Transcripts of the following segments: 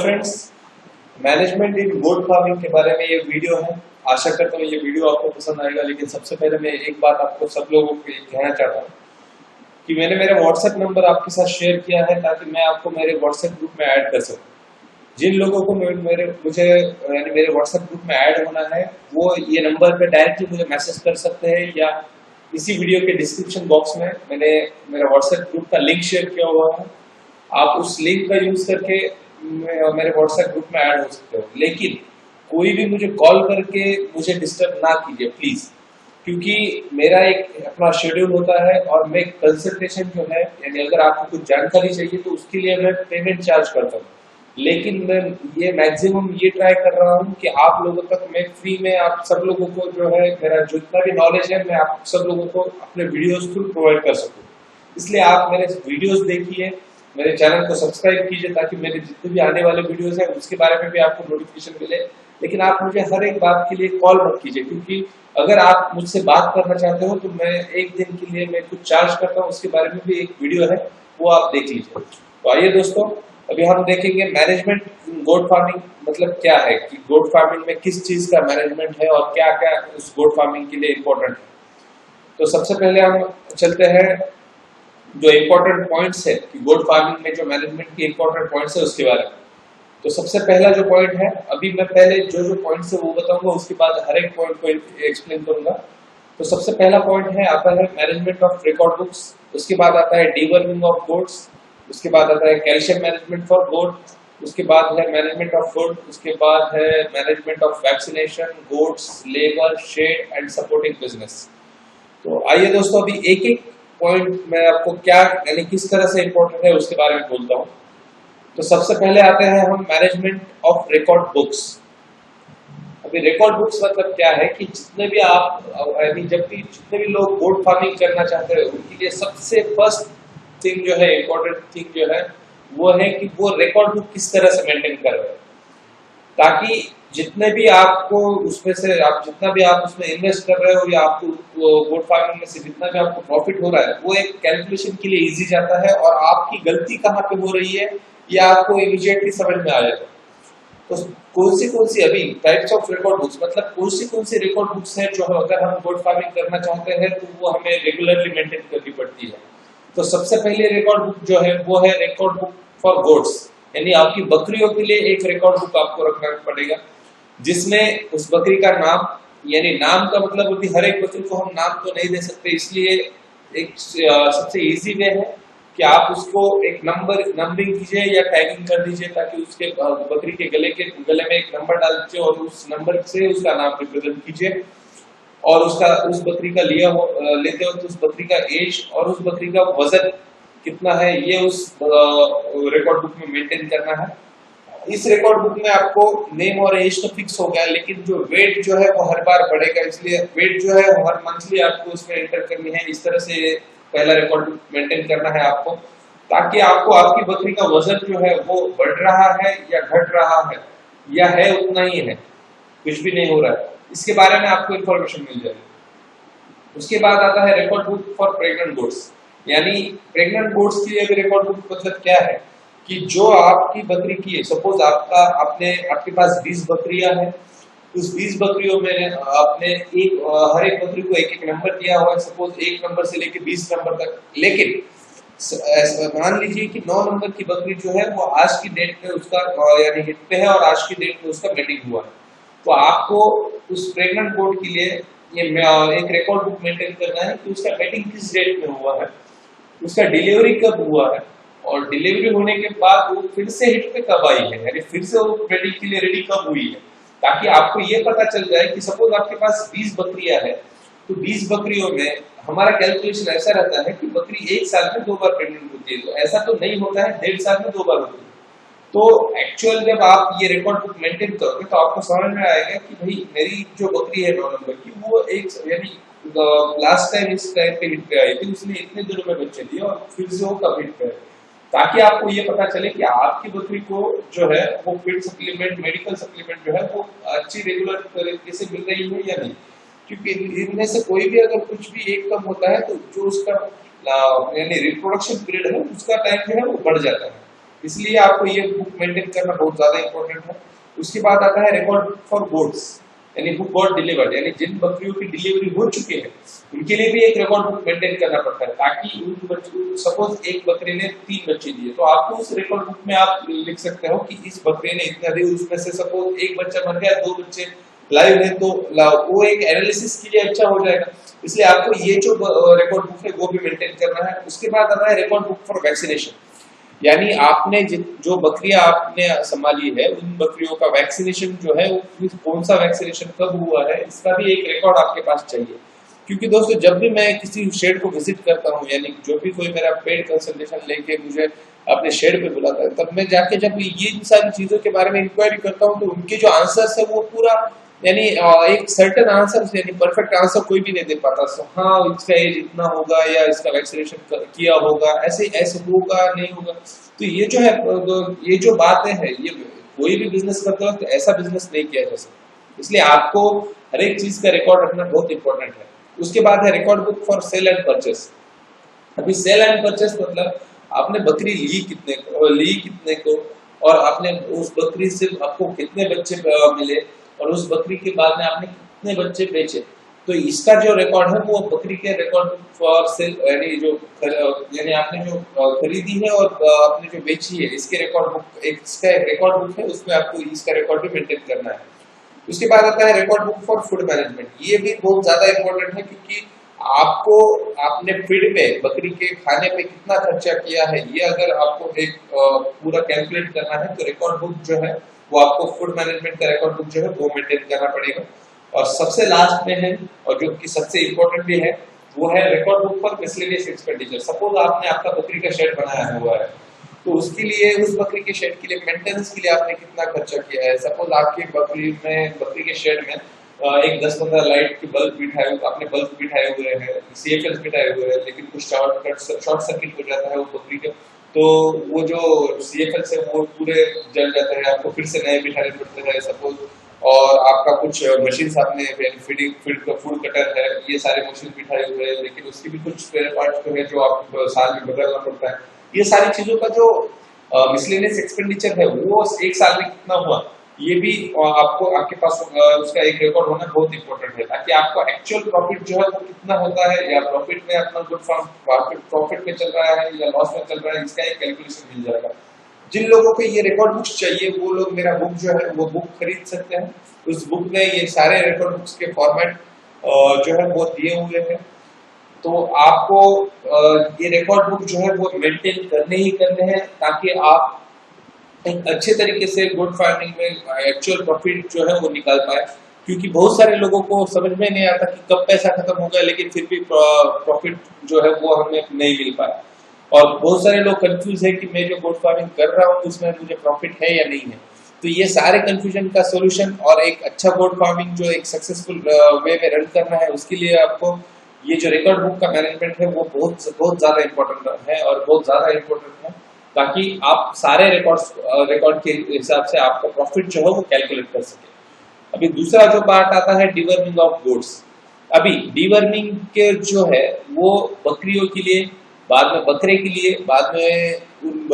Friends, management इन गोट farming के बारे में ये वीडियो है। आशा करता हूँ ये वीडियो आपको पसंद आएगा। लेकिन सबसे पहले मैं एक बात आपको सब लोगों को कहना चाहता हूँ कि मैंने मेरा व्हाट्सएप नंबर आपके साथ शेयर किया है ताकि मैं आपको मेरे व्हाट्सएप ग्रुप में ऐड कर सकूँ। जिन लोगों को मुझे यानी मेरे व्हाट्सएप ग्रुप में ऐड होना है वो ये नंबर पे डायरेक्टली मुझे मैसेज कर सकते हैं, या इसी वीडियो के डिस्क्रिप्शन बॉक्स में मैंने मेरा व्हाट्सएप ग्रुप का लिंक शेयर किया हुआ है। आप उस लिंक का यूज करके मेरे व्हाट्सएप ग्रुप में ऐड हो सकते हो। लेकिन कोई भी मुझे कॉल करके मुझे डिस्टर्ब ना कीजिए प्लीज, क्योंकि मेरा एक अपना शेड्यूल होता है और मैं कंसल्टेशन जो है यानी अगर आपको कुछ जानकारी चाहिए तो उसके लिए मैं पेमेंट चार्ज करता हूँ। लेकिन मैं ये मैक्सिमम ये ट्राई कर रहा हूँ कि आप लोगों तक मैं फ्री में आप सब लोगों को जो है मेरा जितना भी नॉलेज है मैं आप सब लोगों को अपने वीडियोस थ्रू प्रोवाइड कर सकूँ। इसलिए आप मेरे वीडियोस देखिए, मेरे चैनल को सब्सक्राइब कीजिए ताकि मेरे जितने भी आने वाले वीडियोस हैं उसके बारे में भी आपको नोटिफिकेशन मिले। लेकिन आप मुझे हर एक बात के लिए कॉल मत कीजिए, क्योंकि अगर आप मुझसे बात करना चाहते हो तो मैं एक दिन के लिए मैं कुछ चार्ज करता हूँ, उसके बारे में भी एक वीडियो है वो आप देख लीजिए। तो आइए दोस्तों, अभी हम देखेंगे मैनेजमेंट इन गोट फार्मिंग मतलब क्या है, कि गोट फार्मिंग में किस चीज का मैनेजमेंट है और क्या क्या उस गोट फार्मिंग के लिए इम्पोर्टेंट है। तो सबसे पहले हम चलते हैं जो इम्पोर्टेंट पॉइंट्स है कि गोट फार्मिंग में जो मैनेजमेंट के इम्पोर्टेंट पॉइंट्स है उसके बारे में। तो सबसे पहला जो पॉइंट है, अभी मैं पहले जो पॉइंट्स है वो बताऊंगा, उसके बाद हर एक पॉइंट को एक्सप्लेन करूंगा। तो सबसे पहला पॉइंट है आता है मैनेजमेंट ऑफ रिकॉर्ड बुक्स, उसके बाद आता है डीवर्मिंग ऑफ गोट्स, उसके बाद आता है कैल्शियम मैनेजमेंट फॉर गोट, उसके बाद है मैनेजमेंट ऑफ फूड, उसके बाद है management of vaccination, goats, labour, shed and supporting business. तो आइए दोस्तों, अभी एक एक पॉइंट मैं आपको क्या यानी किस तरह से इंपॉर्टेंट है उसके बारे में बोलता हूँ। तो सबसे पहले आते हैं हम मैनेजमेंट ऑफ रिकॉर्ड बुक्स। अभी रिकॉर्ड बुक्स मतलब क्या है कि जितने भी आप यानी जब भी जितने भी लोग गोट फार्मिंग करना चाहते हैं उनके लिए सबसे फर्स्ट थिंग जो है, इंपॉर्टेंट थिंग जो है वो है कि वो रिकॉर्ड बुक किस तरह से मेंटेन कर रहे हैं, ताकि जितने भी आपको उसमें से आप जितना भी आप उसमें इन्वेस्ट कर रहे हो या आपको गोट फार्मिंग में से जितना भी आपको प्रॉफिट हो रहा है वो एक कैलकुलेशन के लिए इजी जाता है, और आपकी गलती कहाँ पे हो रही है ये आपको इमीडिएटली समझ में आ जाएगा। तो कौन सी अभी टाइप्स ऑफ रिकॉर्ड बुक्स मतलब कौन सी रिकॉर्ड बुक्स है जो अगर हम गोट फार्मिंग करना चाहते हैं तो वो हमें रेगुलरली मेंटेन करनी पड़ती है। तो सबसे पहले रिकॉर्ड बुक जो है वो है रिकॉर्ड बुक फॉर गोट्स, यानी आपकी बकरियों के लिए एक रिकॉर्ड बुक आपको रखना पड़ेगा, जिसमें उस बकरी का नाम, यानी नाम का मतलब अभी हर एक बकरी को हम नाम तो नहीं दे सकते, इसलिए एक सबसे इजी वे है कि आप उसको एक नंबरिंग कीजिए या टैगिंग कर दीजिए, ताकि उसके बकरी के गले में एक नंबर डाल दीजिए और उस नंबर से उसका नाम रिप्रेजेंट कीजिए, और उस बकरी का लेते वक्त उस बकरी का एज और उस बकरी का वजन कितना है ये उस रिकॉर्ड बुक में मेंटेन करना है। इस रिकॉर्ड बुक में आपको नेम और एज तो फिक्स हो गया, लेकिन जो वेट जो है वो हर बार बढ़ेगा, इसलिए वेट जो है वो हर मंथली आपको उसमें एंटर करनी है। इस तरह से पहला रिकॉर्ड बुक मेंटेन करना है आपको, ताकि आपको आपकी बकरी का वजन जो है वो बढ़ रहा है या घट रहा है या है उतना ही है, कुछ भी नहीं हो रहा है, इसके बारे में आपको इंफॉर्मेशन मिल जाएगी। उसके बाद आता है record book for pregnant goats, यानी प्रेग्नेंट गोट्स के लिए भी रिकॉर्ड बुक मतलब क्या है कि जो आपकी बकरी की है, सपोज आपके पास 20 बकरियां हैं, उस 20 बकरियों में आपने हर एक बकरी को एक एक नंबर दिया हुआ है, सपोज 1 नंबर से लेके 20 नंबर तक। लेकिन मान लीजिए कि 9 नंबर की बकरी जो है वो आज की डेट में उसका यानी हिट पे है और आज की डेट में उसका मीटिंग हुआ है, तो आपको उस प्रेग्नेंट गोट के लिए ये एक रिकॉर्ड बुक मेंटेन करना है कि उसका मीटिंग किस डेट में हुआ है, उसका डिलीवरी कब हुआ है, और डिलीवरी होने के बाद वो फिर से हिट पे कब आई है, यानी फिर से वो ब्रीडिंग के लिए रेडी कब हुई है, ताकि आपको ये पता चल जाए कि सपोज आपके पास 20 बकरियां है, तो 20 बकरियों में हमारा कैलकुलेशन ऐसा रहता है कि बकरी 1 साल में 2 बार प्रेग्नेंट होती है, तो ऐसा तो नहीं होता है, 1.5 साल में 2 बार होती है। तो एक्चुअल जब आप ये रिकॉर्ड बुक मेंटेन करोगे तो आपको समझ में आएगा कि भाई मेरी जो बकरी है 9 नंबर की वो एक यानी लास्ट टाइम इस टाइम पे हिट पे आई थी, उसने इतने दिनों में बच्चे दिए और फिर से वो कब हिट पे आई, ताकि आपको ये पता चले कि आपकी बकरी को जो है वो फीड सप्लीमेंट, मेडिकल सप्लीमेंट जो है वो अच्छी रेगुलर तरीके से मिल रही है या नहीं, क्योंकि इनमें से कोई भी अगर कुछ भी एक कम होता है तो जो उसका यानी रिप्रोडक्शन पीरियड है उसका टाइम जो है वो बढ़ जाता है। इसलिए आपको ये बुक मेंटेन करना बहुत ज्यादा इंपॉर्टेंट है। उसके बाद आता है रिकॉर्ड बुक फॉर गोट्स, यानी हु गॉट डिलीवर्ड, यानी जिन बकरियों की डिलीवरी हो चुकी है उनके लिए भी एक रिकॉर्ड बुक मेंटेन करना पड़ता है, ताकि उन बच्चों, सपोज एक बकरी ने 3 बच्चे दिए, तो आपको उस रिकॉर्ड बुक में आप लिख सकते हो कि इस बकरी ने इतना दिया, उसमें से सपोज एक बच्चा मर गया, 2 बच्चे लाइव है, तो वो एक एनालिसिस के लिए अच्छा हो जाएगा। इसलिए आपको ये जो रिकॉर्ड बुक है वो भी मेंटेन करना है। उसके बाद आता है रिकॉर्ड बुक फॉर वैक्सीनेशन, यानी आपने जो बकरियां आपने संभाली है उन बकरियों का वैक्सीनेशन जो है वो कौन सा वैक्सीनेशन कब हुआ है, इसका भी एक रिकॉर्ड आपके पास चाहिए। क्योंकि दोस्तों जब भी मैं किसी शेड को विजिट करता हूँ, यानी जो भी कोई मेरा पेड कंसल्टेशन लेके मुझे अपने शेड पे बुलाता है, तब मैं जाके जब ये इन सारी चीजों के बारे में इंक्वायरी करता हूँ, तो उनके जो आंसर्स है वो पूरा, यानी एक सर्टेन आंसर, यानी परफेक्ट आंसर कोई भी नहीं दे पाता। हाँ इसका एज इतना होगा या इसका वैक्सीनेशन किया होगा, ऐसे ऐसे होगा नहीं होगा। तो ये जो है, ये जो बातें हैं, ये कोई भी बिजनेस करते वक्त ऐसा बिजनेस नहीं किया जा सकता। इसलिए आपको हर एक चीज का रिकॉर्ड रखना बहुत इंपॉर्टेंट है। उसके बाद है record book for sale and purchase. अभी सेल एंड परचेस मतलब आपने बकरी ली कितने को, और आपने उस बकरी से आपको कितने बच्चे मिले, और उस बकरी के बाद में आपने कितने बच्चे बेचे। तो इसका जो रिकॉर्ड है वो बकरी के रिकॉर्ड फॉर सेल, यानी आपने जो खरीदी है और आपने जो बेची है, इसके रिकॉर्ड बुक, इसका एक रिकॉर्ड बुक है, उसमें आपको इसका रिकॉर्ड भी मेंटेन करना है। उसके बाद आता है record book for food management. ये भी बहुत ज्यादा इंपॉर्टेंट है, क्योंकि आपको आपने फीड पे, बकरी के खाने पे कितना खर्चा किया है, ये अगर आपको एक पूरा कैलकुलेट करना है, तो रिकॉर्ड बुक जो है वो आपको फूड मैनेजमेंट का रिकॉर्ड बुक जो है वो मेंटेन करना पड़ेगा। और सबसे लास्ट में है, और जो कि सबसे इंपॉर्टेंट भी है, वो है record book for miscellaneous expenditure. Suppose आपने आपका बकरी का शेड बनाया हुआ है, तो उसके लिए, उस बकरी के शेड के लिए, मेंटेनेंस के लिए आपने कितना खर्चा किया है। सपोज आपकी बकरी के शेड में एक 10-15 लाइट के बल्ब बिठाए, आपने बल्ब बिठाए हुए हैं, सीएफएल बिठाए हुए हैं, लेकिन कुछ शॉर्ट सर्किट हो जाता है वो बकरी का, तो वो जो सीएफएल से वो पूरे जल जाते हैं, आपको फिर से नए बिठाने पड़ते हैं सपोज। और आपका कुछ मशीन आपने फूड कटर है, ये सारे मशीन बिठाए हुए हैं, लेकिन उसकी भी कुछ स्पेयर पार्ट्स जो है जो आपको साल में बदलना पड़ता है। ये सारी चीजों का जो मिसलेनियस एक्सपेंडिचर है वो एक साल में कितना हुआ, ये भी आपको आपके पास उसका एक रिकॉर्ड होना बहुत इंपॉर्टेंट है, ताकि आपको एक्चुअल प्रॉफिट जो है वो कितना होता है, या प्रॉफिट में अपना गुड फॉर्म प्रॉफिट में चल रहा है या लॉस में चल रहा है, इसका एक कैलकुलेशन मिल जाएगा। जिन लोगों को ये रिकॉर्ड बुक्स चाहिए वो लोग मेरा बुक जो है वो बुक खरीद सकते हैं। उस बुक में ये सारे रिकॉर्ड बुक्स के फॉर्मेट जो है वो दिए हुए हैं। तो आपको ये रिकॉर्ड बुक जो है वो मेंटेन करने ही करने हैं, ताकि आप एक अच्छे तरीके से गुड फार्मिंग में एक्चुअल प्रॉफिट जो है वो निकाल पाए। क्योंकि बहुत सारे लोगों को समझ में नहीं आता कि कब पैसा खत्म होगा, लेकिन फिर भी प्रॉफिट जो है वो हमें नहीं मिल पाया। और बहुत सारे लोग कंफ्यूज है कि मैं जो गुड फार्मिंग कर रहा हूँ उसमें मुझे प्रॉफिट है या नहीं है। तो ये सारे कंफ्यूजन का सोल्यूशन और एक अच्छा गुड फार्मिंग जो एक सक्सेसफुल वे में रन करना है, उसके लिए आपको ये जो रिकॉर्ड बुक का मैनेजमेंट है वो बहुत बहुत ज्यादा इंपॉर्टेंट है, और बहुत ज्यादा इंपॉर्टेंट है, ताकि आप सारे रिकॉर्ड के हिसाब से आपका प्रॉफिट जो है वो कैलकुलेट कर सके। अभी दूसरा जो पार्ट आता है डिवर्मिंग ऑफ गोट्स। अभी डिवर्मिंग के जो है वो बकरियों के लिए, बाद में बकरे के लिए, बाद में उन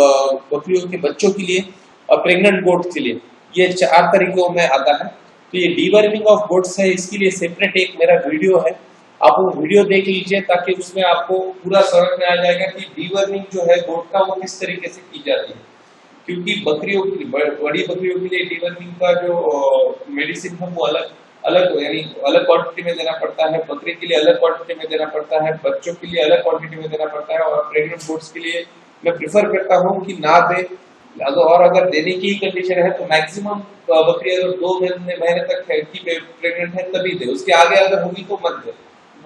बकरियों के बच्चों के लिए, और प्रेग्नेंट गोट के लिए, ये 4 तरीकों में आता है। तो ये डिवर्मिंग ऑफ गोट्स है, इसके लिए सेपरेट एक मेरा वीडियो है, आप वो वीडियो देख लीजिए, ताकि उसमें आपको पूरा समझ में आ जाएगा कि डिवर्मिंग जो है गोट का वो किस तरीके से की जाती है। क्योंकि बकरियों की, बड़ी बकरियों के लिए डिवर्मिंग का जो मेडिसिन है वो अलग अलग, यानी अलग क्वांटिटी में देना पड़ता है, बकरे के लिए अलग क्वांटिटी में देना पड़ता है, बच्चों के लिए अलग क्वांटिटी में देना पड़ता है, और प्रेग्नेंट गोट्स के लिए मैं प्रिफर करता हूँ कि ना दे, और अगर देने की कंडीशन है तो मैक्सिमम बकरी अगर 2 महीने तक है कि प्रेग्नेंट है तभी दे, उसके आगे अगर होगी तो मत दे,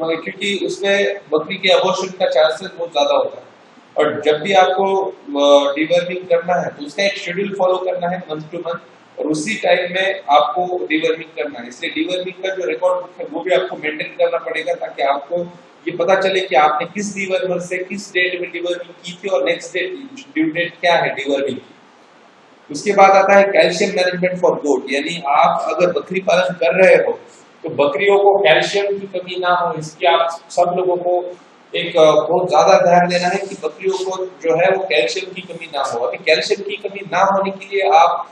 क्योंकि उसमें बकरी के अबॉर्शन का चांसेस बहुत ज्यादा होता है। और जब भी आपको डिवर्मिंग करना है तो उसका एक शेड्यूल फॉलो करना है मंथ टू मंथ, और उसी टाइम में आपको डिवर्मिंग करना है। इसलिए डिवर्मिंग का जो रिकॉर्ड बुक है वो भी आपको मेंटेन करना पड़ेगा, ताकि आपको ये पता चले कि आपने किस डिवर्मर से किस डेट में डिवर्मिंग की थी, और नेक्स्ट डेट ड्यू डेट क्या है डिवर्मिंग की। उसके बाद आता है कैल्शियम मैनेजमेंट फॉर गोट, यानी आप अगर बकरी पालन कर रहे हो तो बकरियों को कैल्शियम की कमी ना हो, इसकी आप सब लोगों को एक बहुत ज्यादा ध्यान देना है कि बकरियों को जो है वो कैल्शियम की कमी ना हो। अभी कैल्शियम की कमी ना होने के लिए आप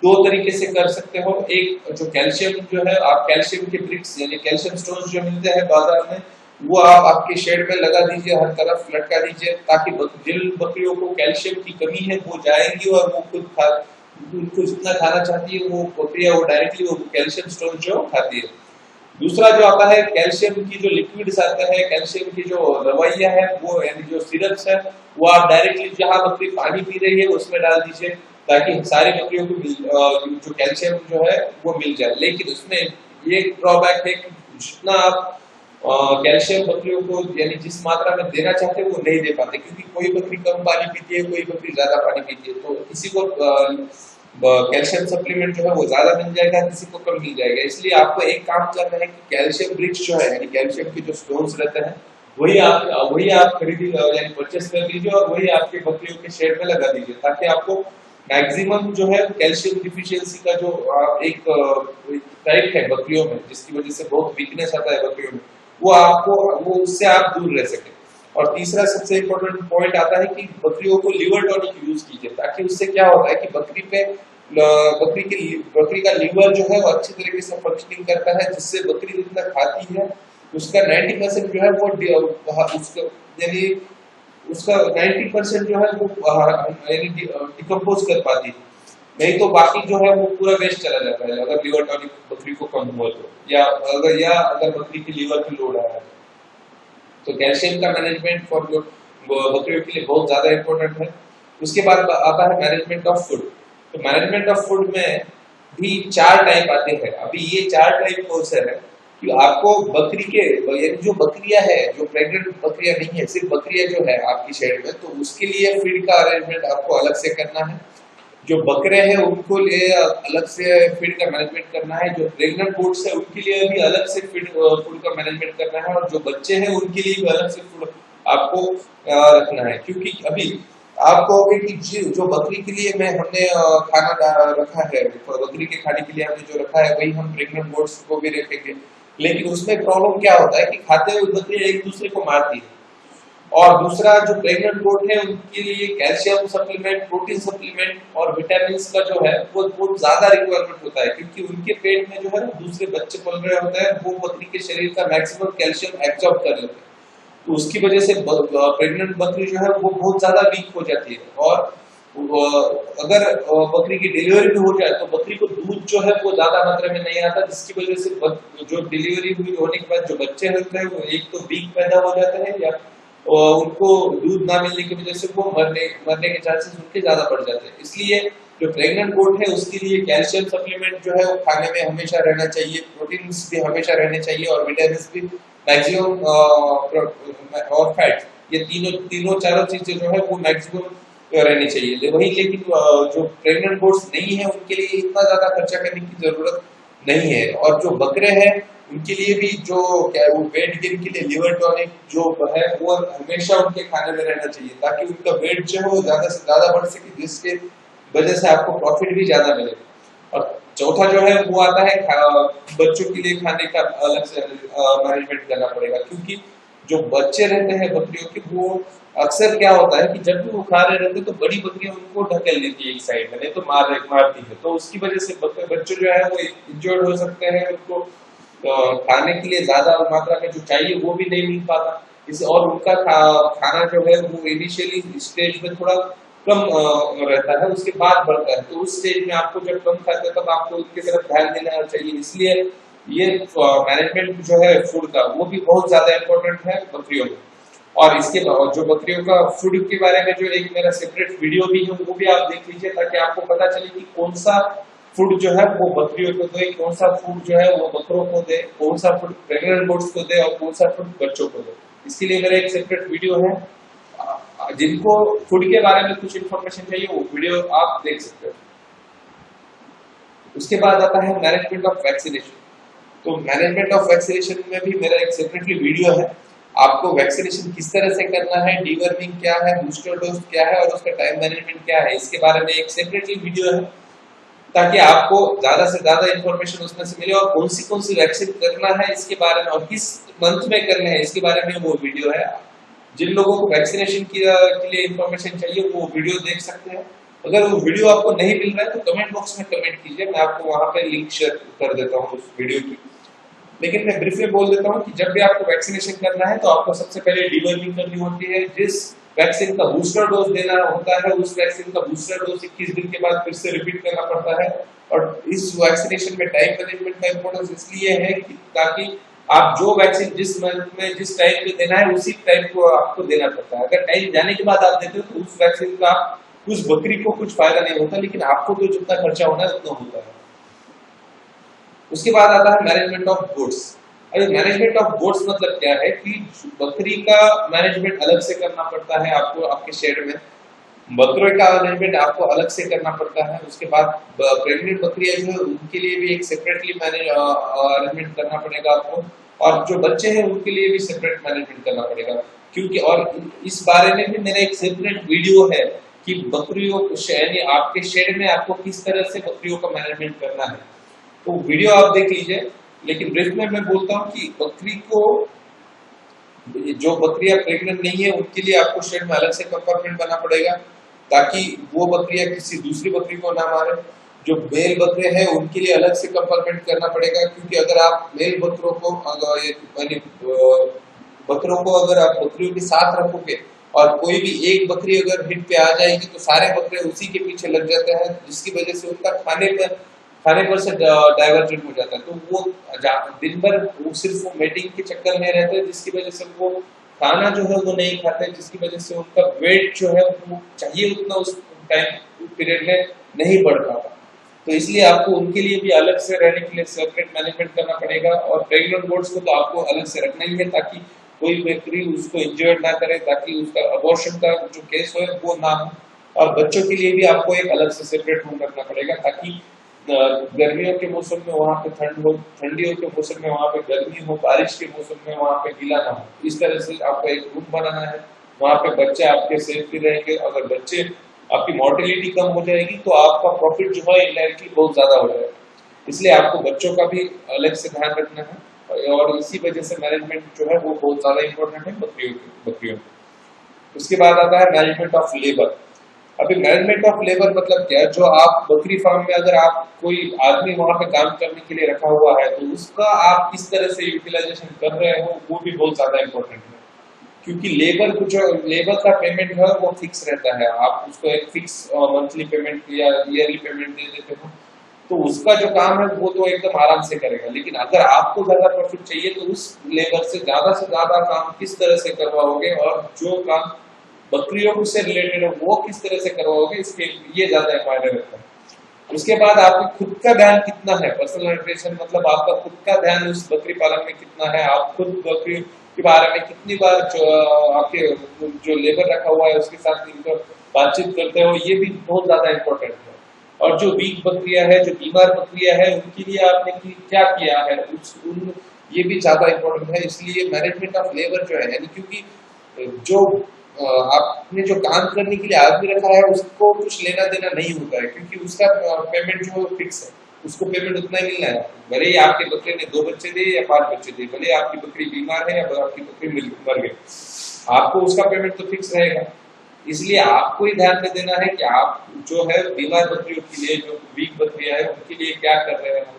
दो तरीके से कर सकते हो। एक जो कैल्शियम जो है, आप कैल्शियम के ब्रिक्स यानी कैल्शियम स्टोन्स जो मिलते हैं बाजार में, वो आप आपके शेड में लगा दीजिए, हर तरफ लटका दीजिए, ताकि जिन बकरियों को कैल्शियम की कमी है वो जाएंगी और वो खुद खा, उनको जितना खाना चाहती है वो बकरियां वो डायरेक्टली वो कैल्शियम स्टोन जो खाती है। दूसरा जो आता है कैल्शियम की जो लिक्विड्स आते हैं, कैल्शियम की जो दवाइयां है वो यानी जो सिरप्स है, वो आप डायरेक्टली जहां बकरी पानी पी रही है उसमें डाल दीजिए, ताकि सारी बकरियों को जो कैल्शियम जो है वो मिल जाए। लेकिन उसमें ये ड्रॉबैक है कि जितना आप कैल्शियम बकरियों को यानी जिस मात्रा में देना चाहते हैं वो नहीं दे पाते, क्योंकि कोई बकरी कम पानी पीती है, कोई बकरी ज्यादा पानी पीती है। तो किसी को कैल्शियम सप्लीमेंट जो है वो ज्यादा मिल जाएगा, किसी को कम मिल जाएगा। इसलिए आपको एक काम करना है कि कैल्शियम ब्रिक्स जो है यानी कैल्शियम के जो स्टोन्स रहते हैं वही आप खरीदी यानी परचेस कर लीजिए और वही आपके बकरियों के शेड में लगा दीजिए, ताकि आपको मैक्सिमम जो है कैल्शियम डिफिशियंसी का जो एक टाइप है बकरियों में, जिसकी वजह से बहुत वीकनेस आता है बकरियों में, वो उससे आप दूर रह सके। और तीसरा सबसे इम्पोर्टेंट पॉइंट आता है कि बकरियों को लिवर टॉनिक यूज कीजिए, ताकि उससे क्या होता है कि बकरी का लिवर जो है वो अच्छी तरीके से फंक्शनिंग करता है, जिससे बकरी जितना खाती है उसका 90% जो है वो उसका यानी उसका 90% जो है वो यानी डिकम्पोज कर पाती है। नहीं तो बाकी जो है वो पूरा वेस्ट चला जाता है अगर लिवर टॉनिक बकरी को कम हुआ तो, या अगर बकरी की लिवर की लोड आया। तो कैल्शियम का मैनेजमेंट फॉर बकरियों के लिए बहुत ज्यादा इंपॉर्टेंट है। उसके बाद आता है मैनेजमेंट ऑफ फूड। तो मैनेजमेंट ऑफ फूड में भी 4 टाइप आते हैं। अभी ये 4 टाइप कौन से है कि आपको बकरी के यानी जो बकरियां है, जो प्रेग्नेंट बकरियां नहीं है, सिर्फ बकरियां जो है आपकी शेड में, तो उसके लिए फीड का अरेंजमेंट आपको अलग से करना है। जो बकरे हैं उनको लिए अलग से फीड का मैनेजमेंट करना है। जो प्रेग्नेंट गोट्स है उनके लिए भी अलग से फूड का मैनेजमेंट करना है, और जो बच्चे हैं उनके लिए भी अलग से फूड आपको रखना है। क्योंकि अभी आप कहोगे कि जो बकरी के लिए हमने खाना रखा है, बकरी के खाने के लिए हमने जो रखा है वही हम प्रेग्नेंट गोट्स को भी रखेंगे, लेकिन उसमें प्रॉब्लम क्या होता है कि खाते हुए बकरियां एक दूसरे को मारती है। और दूसरा जो प्रेग्नेंट गोट है उनके लिए कैल्शियम सप्लीमेंट, प्रोटीन सप्लीमेंट और विटामिन का जो है वो बहुत ज्यादा रिक्वायरमेंट होता है, क्योंकि उनके पेट में जो है दूसरे बच्चे पल रहे होते हैं, वो बकरी के शरीर का मैक्सिमम कैल्शियम एब्जॉर्ब कर लेते हैं। तो उसकी वजह से प्रेग्नेंट बकरी जो है वो बहुत ज्यादा वीक हो जाती है। और अगर बकरी की डिलीवरी भी हो जाए तो बकरी को दूध जो है वो ज्यादा मात्रा में नहीं आता, जिसकी वजह से जो डिलीवरी हुई होने के बाद जो बच्चे होते हैं वो एक तो वीक पैदा हो जाते हैं, या उनको दूध ना मिलने की वजह से वो मरने के चांसेस उनके ज्यादा बढ़ जाते हैं। इसलिए जो प्रेग्नेंट गोट है उसके लिए कैल्शियम सप्लीमेंट जो है वो खाने में हमेशा रहना चाहिए, प्रोटीन्स भी हमेशा रहने चाहिए, और विटामिन भी मैक्सिमम, और फैट, ये तीनों चारों चीजें जो है वो मैक्सिमम रहनी चाहिए। वही लेकिन जो प्रेग्नेंट गोट्स नहीं है उनके लिए इतना ज्यादा खर्चा करने की जरूरत नहीं है। और जो बकरे हैं उनके लिए भी जो वेट गेन के लिए लिवर टॉनिक जो है वो हमेशा उनके खाने में रहना चाहिए, ताकि उनका वेट जो है वो ज्यादा से ज्यादा बढ़ सके, जिसके वजह से आपको प्रॉफिट भी ज्यादा मिले। और चौथा जो है वो आता है बच्चों के लिए खाने का अलग से मैनेजमेंट करना पड़ेगा, क्योंकि जो बच्चे रहते हैं बकरियों के, वो अक्सर क्या होता है कि जब भी वो खा रहे रहते हैं तो बड़ी बकरियां उनको ढकेल देती है एक साइड में, नहीं तो मारती है। तो उसकी वजह से बच्चे जो है वो इंजर्ड हो सकते हैं, उनको खाने के लिए ज्यादा मात्रा में जो चाहिए वो भी नहीं मिल पाता। इसे और उनका खाना जो है वो इनिशियली स्टेज में थोड़ा कम रहता है, उसके बाद बढ़ता है। तो उस स्टेज में आपको जब कम खाते हैं तब आपको उनकी तरफ ध्यान देना चाहिए। इसलिए ये मैनेजमेंट जो है फूड का वो भी बहुत ज्यादा इम्पोर्टेंट है बकरियों में। और इसके जो बकरियों का फूड के बारे में जो एक मेरा सेपरेट वीडियो भी है वो भी आप देख लीजिए, ताकि आपको पता चले कि कौन सा फूड जो है वो बकरियों को दे, कौन सा फूड जो है वो बकरों को दे, कौन सा फूड प्रेग्नेंट गोट्स को दे, और कौन सा फूड बच्चों को दे। इसके लिए मेरा एक सेपरेट वीडियो है। जिनको फूड के बारे में कुछ इन्फॉर्मेशन चाहिए वो वीडियो आप देख सकते हो। उसके बाद आता है मैनेजमेंट ऑफ वैक्सीनेशन। तो मैनेजमेंट ऑफ वैक्सीनेशन में भी मेरा एक सेपरेटली वीडियो है। आपको वैक्सीनेशन किस तरह से करना है, डीवर्मिंग क्या है, बूस्टर डोज क्या है, और उसका टाइम मैनेजमेंट क्या है, इसके बारे में एक सेपरेटली वीडियो है, ताकि आपको ज्यादा से ज्यादा इंफॉर्मेशन उसमें से मिले। और कौन सी वैक्सीन करना है इसके बारे में, और किस मंथ में करना है इसके बारे में वो वीडियो है। जिन लोगों को वैक्सीनेशन के लिए इंफॉर्मेशन चाहिए वो वीडियो देख सकते हैं। अगर वो वीडियो आपको नहीं मिल रहा है तो कमेंट बॉक्स में कमेंट कीजिए, मैं आपको वहां पे लिंक शेयर कर देता हूँ उस वीडियो की। लेकिन मैं ब्रीफली बोल देता हूँ कि जब भी आपको वैक्सीनेशन करना है तो आपको सबसे पहले डीवर्मिंग करनी होती है। जिस वैक्सीन का बूस्टर डोज देना होता है उस वैक्सीन का बूस्टर डोज 21 दिन के बाद फिर से रिपीट करना पड़ता है। और इस वैक्सीनेशन में टाइम मैनेजमेंट का इंपॉर्टेंस इसलिए है कि ताकि आप जो वैक्सीन जिस मंथ में जिस टाइम पे देना है उसी टाइम को आपको देना पड़ता है। अगर टाइम जाने के बाद आप देते हो तो उस वैक्सीन का उस बकरी को कुछ फायदा नहीं होता, लेकिन आपको तो जितना खर्चा होना है उतना होता है। उसके बाद आता है मैनेजमेंट ऑफ गोट्स। अरे मैनेजमेंट ऑफ गोट्स मतलब क्या है कि बकरी का मैनेजमेंट अलग से करना पड़ता है आपको आपके शेड में, बकरे का मैनेजमेंट आपको अलग से करना पड़ता है। उसके बाद प्रेग्नेंट बकरियां जो है उनके लिए भी एक सेपरेटली अरेंजमेंट करना पड़ेगा आपको, और जो बच्चे हैं उनके लिए भी सेपरेट मैनेजमेंट करना पड़ेगा। क्योंकि और इस बारे में भी मेरा एक सेपरेट वीडियो है कि बकरियों यानी आपके शेड में आपको किस तरह से बकरियों का मैनेजमेंट करना है, तो वीडियो आप देख लीजिए। लेकिन ब्रीफ में मैं बोलता हूँ कि बकरी को, जो बकरियां प्रेग्नेंट नहीं है उनके लिए आपको शेड में अलग से कंपार्टमेंट बना पड़ेगा ताकि वो बकरियां किसी दूसरी बकरी को ना मारे। जो मेल बकरे हैं उनके लिए अलग से कंपार्टमेंट करना पड़ेगा, क्योंकि अगर आप मेल बकरों को अगर आप बकरियों के साथ रखोगे और कोई भी एक बकरी अगर हिट पे आ जाएगी तो सारे बकरे उसी के पीछे लग जाते हैं, जिसकी वजह से उनका खाने पर से डाइवर्जेंट हो जाता है। तो वो दिन भर वो सिर्फ वो मेटिंग के चक्कर में रहते हैं, जिसकी वजह से वो खाना जो है वो नहीं खाते, जिसकी वजह से उनका वेट जो है वो चाहिए उतना उस टाइम पीरियड में नहीं बढ़ पाता। तो इसलिए आपको उनके लिए भी अलग से रहने के लिए सेपरेट मैनेजमेंट करना पड़ेगा। और प्रेग्नेंट गोट्स को तो आपको अलग से रखना ही है ताकि कोई बकरी उसको इंजर्ड ना करे, ताकि उसका अबॉर्शन का जो केस हो वो ना हो। और बच्चों के लिए भी आपको एक अलग से सेपरेट रूम रखना पड़ेगा ताकि गर्मियों के मौसम में वहां पे ठंड हो, ठंडियों के मौसम में वहां पे गर्मी हो, बारिश के मौसम में वहां पे गीला ना हो। इस तरह से आपको एक रूम बनाना है, वहां पे बच्चे आपके सेफ्टी रहेंगे। अगर बच्चे आपकी मोर्टेलिटी कम हो जाएगी तो आपका प्रॉफिट जो है इनडायरेक्टली बहुत ज्यादा हो जाएगा। इसलिए आपको बच्चों का भी अलग से ध्यान रखना है, और इसी वजह से मैनेजमेंट जो है वो बहुत ज्यादा इंपॉर्टेंट है बकरियों। उसके बाद आता है मैनेजमेंट ऑफ लेबर। अभी मैनेजमेंट ऑफ लेबर मतलब क्या है, जो आप बकरी फार्म में अगर आप कोई आदमी वहां पे काम करने के लिए रखा हुआ है तो उसका आप किस तरह से यूटिलाइजेशन कर रहे हो वो भी बहुत ज्यादा इंपॉर्टेंट है। क्योंकि लेबर का पेमेंट है वो फिक्स रहता है, आप उसको एक फिक्स मंथली पेमेंट या ईयरली पेमेंट दे देते हो, तो उसका जो काम है वो तो एकदम आराम से करेगा। लेकिन अगर आपको ज्यादा प्रॉफिट चाहिए तो उस लेबर से ज्यादा काम किस तरह से करवाओगे, और जो काम बकरियों से रिलेटेड है वो किस तरह से करवाओगे, इसके ये ज्यादा मायने रखता है। उसके बाद आपका खुद का ध्यान कितना है, पर्सनल न्यूट्रिशन मतलब आपका खुद का ध्यान उस बकरी पालन में कितना है, आप खुद बकरी के बारे में कितनी बार आपके जो लेबर रखा हुआ है उसके साथ बातचीत करते हो, ये भी बहुत ज्यादा इंपॉर्टेंट है। और जो वीक बकरियां है, जो बीमार बकरियां है, उनके लिए आपने क्या किया है ये भी ज्यादा इंपॉर्टेंट है। इसलिए मैनेजमेंट ऑफ लेबर जो है, यानी क्योंकि जो आपने जो काम करने के लिए आदमी रखा है उसको कुछ लेना देना नहीं होता है, क्योंकि उसका पेमेंट जो फिक्स है, उसको पेमेंट उतना ही मिलना है। भले ही आपके बकरे ने 2 बच्चे दिए या 5 बच्चे दिए, भले आपकी बकरी बीमार है या आपकी बकरी मर गई, आपको उसका पेमेंट तो फिक्स रहेगा। इसलिए आपको ही ध्यान में देना है कि आप जो है बीमार बकरियों के लिए, जो वीक बकरियां है उनके लिए क्या कर रहे हो,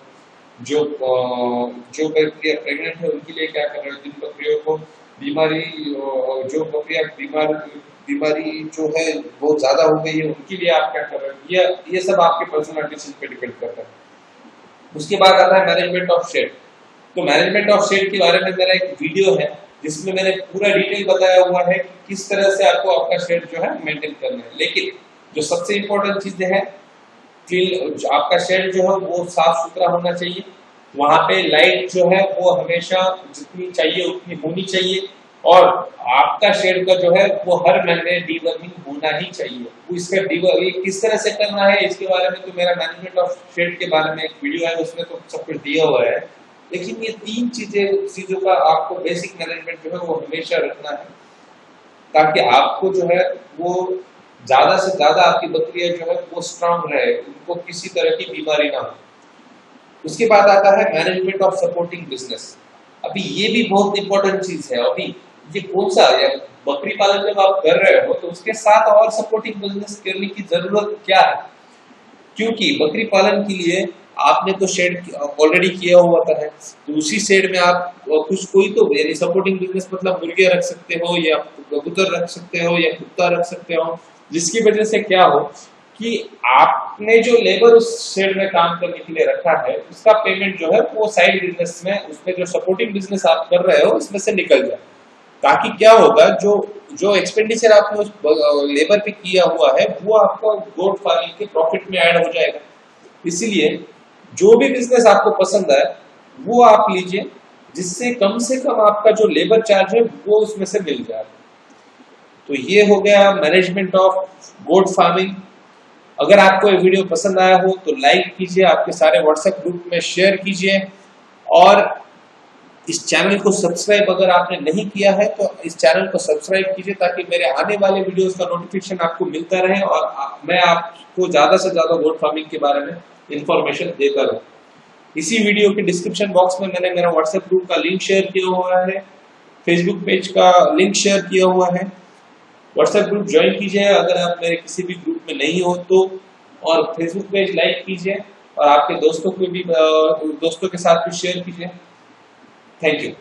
जो बकरियां प्रेग्नेंट है उनके लिए क्या कर रहे हो, जिन बकरियों को बीमारी, जो बकरियां बीमारी जो है बहुत ज्यादा हो गई है उनके लिए आप क्या कर रहे हो, ये सब आपके पर्सनल डिसीजन पे डिपेंड करता है। उसके बाद आता है मैनेजमेंट ऑफ शेड। तो मैनेजमेंट ऑफ शेड के बारे में मेरा एक वीडियो है जिसमें मैंने पूरा डिटेल बताया हुआ है कि किस तरह से आपको आपका शेड जो है मेंटेन करना है। लेकिन जो सबसे इंपॉर्टेंट चीजें हैं, आपका शेड जो है वो साफ सुथरा होना चाहिए, वहां पे लाइट जो है वो हमेशा जितनी चाहिए उतनी होनी चाहिए, और आपका शेड का जो है वो हर महीने डीवर्मिंग होना ही चाहिए। इसका डीवर्मिंग किस तरह से करना है इसके बारे में तो मेरा मैनेजमेंट ऑफ शेड के बारे में एक वीडियो है, उसमें तो सब कुछ दिया हुआ है। लेकिन ये 3 चीजों का आपको बेसिक मैनेजमेंट जो है वो हमेशा रखना है, ताकि आपको जो है वो ज्यादा से ज्यादा आपकी बकरियां जो है वो स्ट्रांग रहे, उनको किसी तरह की बीमारी ना हो। उसके बाद आता है मैनेजमेंट ऑफ सपोर्टिंग बिजनेस। अभी ये भी बहुत इंपॉर्टेंट चीज है। अभी ये कौन सा है, बकरी पालन जब आप कर रहे हो तो उसके साथ और सपोर्टिंग बिजनेस करने की जरूरत क्या है? क्योंकि बकरी पालन के लिए आपने तो शेड ऑलरेडी किया हुआ है, तो उसी शेड में आप कुछ कोई तो यानी सपोर्टिंग बिजनेस मतलब मुर्गे रख सकते हो या कबूतर रख सकते हो या कुत्ता रख सकते हो, जिसकी वजह से क्या हो कि आपने जो लेबर उस शेड में काम करने के लिए रखा है उसका पेमेंट जो है वो साइड बिजनेस में, उसमें जो सपोर्टिंग बिजनेस आप कर रहे हो उसमें से निकल जाए। ताकि क्या होगा, जो जो एक्सपेंडिचर आपने उस लेबर पे किया हुआ है वो आपको गोट फार्मिंग के प्रॉफिट में ऐड हो जाएगा। इसीलिए जो भी बिजनेस आपको पसंद है वो आप लीजिए, जिससे कम से कम आपका जो लेबर चार्ज है वो उसमें से मिल जाए। तो ये हो गया मैनेजमेंट ऑफ गोट फार्मिंग। अगर आपको ये वीडियो पसंद आया हो तो लाइक कीजिए, आपके सारे व्हाट्सएप ग्रुप में शेयर कीजिए, और इस चैनल को सब्सक्राइब अगर आपने नहीं किया है तो इस चैनल को सब्सक्राइब कीजिए, ताकि मेरे आने वाले वीडियोस का नोटिफिकेशन आपको मिलता रहे और मैं आपको ज्यादा से ज्यादा गोट फार्मिंग के बारे में इंफॉर्मेशन देता रहूं। इसी वीडियो के डिस्क्रिप्शन बॉक्स में मैंने मेरा व्हाट्सएप ग्रुप का लिंक शेयर किया हुआ है, फेसबुक पेज का लिंक शेयर किया हुआ है। व्हाट्सएप ग्रुप ज्वाइन कीजिए अगर आप मेरे किसी भी ग्रुप में नहीं हो तो, और फेसबुक पेज लाइक कीजिए और आपके दोस्तों को भी दोस्तों के साथ भी शेयर कीजिए। Thank you.